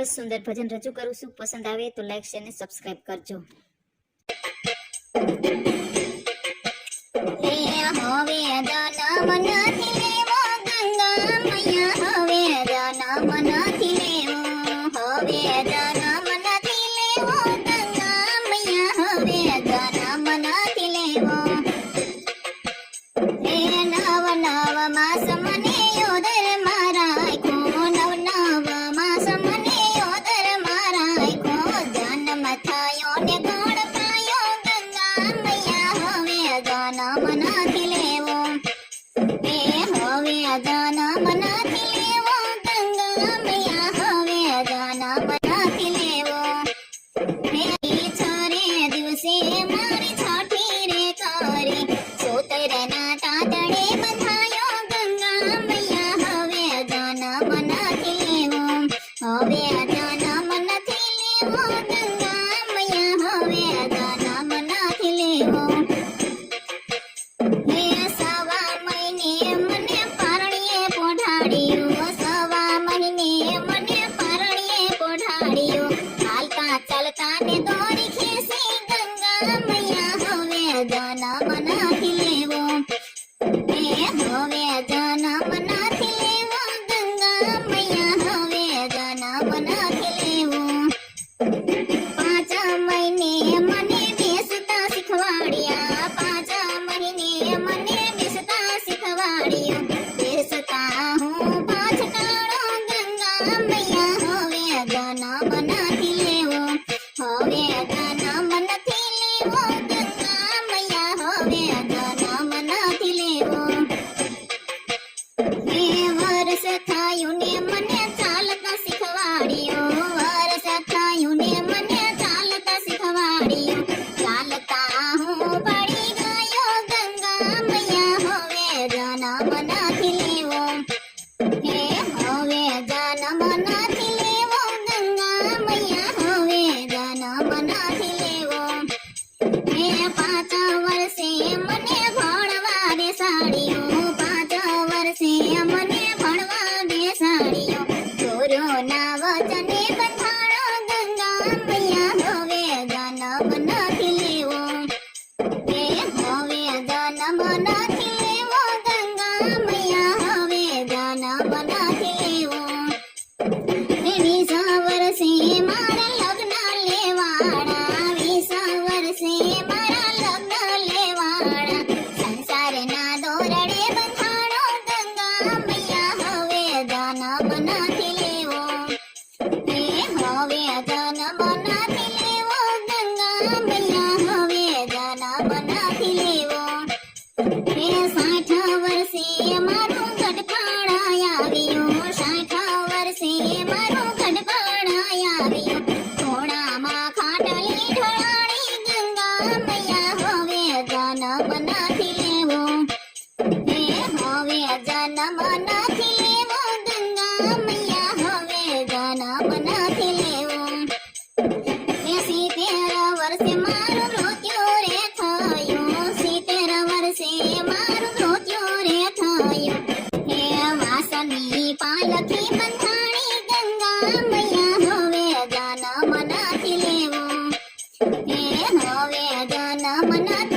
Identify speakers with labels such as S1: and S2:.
S1: સરસ સુંદર ભજન રજૂ કરું છું. પસંદ આવે તો લાઈક શેર અને સબસ્ક્રાઇબ કરજો. હવે જન્મ નથી લેવો ગંગા મૈયા, હવે જન્મ નથી લેવો, હવે જન્મ નથી લેવો ગંગા મૈયા, હવે જન્મ નથી લેવો. નવ નવ માસ મને યોદર મારાખો, નવ નવ માસ મને યોદર મારાખો, જન્મ થયો ને ગોળ પાયો ગંગા મૈયા, હવે જન્મ નથી લેવો, હવે જન્મ નથી લેવો ગંગા મૈયા, હવે જન્મ નથી લેવો. છરે દિવસે મારી છઠી રે કરી, સોતરના તાતડે બંધાયો ગંગા મૈયા, હવે જન્મ નથી લેવો, હવે જન્મ નથી લેવો ગંગા મૈયા, હવે જન્મ નથી લેવો. સવા મહિને મને પરણીએ પોઢાડ્યો, સવા મહિને મને પરણીએ પોઢાડ્યો, હાલતા ચાલતા ને દોરી ખેંચી ગંગા મૈયા, હવે જન્મ નથી લેવો, હવે જન્મ નથી લેવો ગંગા મૈયા, હવે જન્મ નથી લેવો. 5 મહિને મને બેસતા શીખવાડ્યા, 5 મહિને મને બેસતા શીખવાડ્યો, બેસતા હું પાછટાળો ગંગા મૈયા, હવે જન્મ નથી લેવો, હવે જન્મ નથી લેવો ગંગા મૈયા, હવે જન્મ નથી લેવો. વર્ષ થયું ને મને ચાલતા શીખવાડ્યો, વર્ષ થયું ને મને ચાલતા શીખવાડ્યો, ચાલતા હું પડી ગયો ગંગા મૈયા, હવે જન્મ નથી લેવો, હવે જન્મ નથી લેવો ગંગા મૈયા, હવે જન્મ નથી લેવો. 5 વર્ષે મને ભણવા બેસાડ્યો, 5 વર્ષે મને ભણવા બેસાડ્યો, ગુરુના વચને બંધાણો ગંગા મૈયા, હવે જન્મ નથી લેવો, હવે જન્મ નથી લેવો ગંગા મૈયા, હવે જન્મ નથી લેવો. 20 વર્ષે મારા લગ્ન લેવાડા, 20 વર્ષે મારા લગ્ન લેવાડા, સંસારના દોરડે બંધાણો ગંગા મૈયા, હવે જન્મ નથી લેવો, હવે જન્મ નથી લેવો ગંગા મૈયા, હવે જન્મ નથી લેવો. 60 વર્ષે મારું ગઢપાણ આવ્યું, 60 વર્ષે મારું ગઢપાણ આવ્યું, થોડામાં ખાટલી ઢળાણી ગંગા મૈયા, હવે જન્મ નથી લેવો, હવે જન્મ નથી લેવો ગંગા મૈયા, હવે જન્મ નથી લેવો. 70 વર્ષે મારું મૃત્યુ રે થયું, 70 વર્ષે મારું મૃત્યુ રે થયું, વાસની પાલખી બંધાણી ગંગા મૈયા, હવે જન્મ નથી લેવો, હવે જન્મ નથી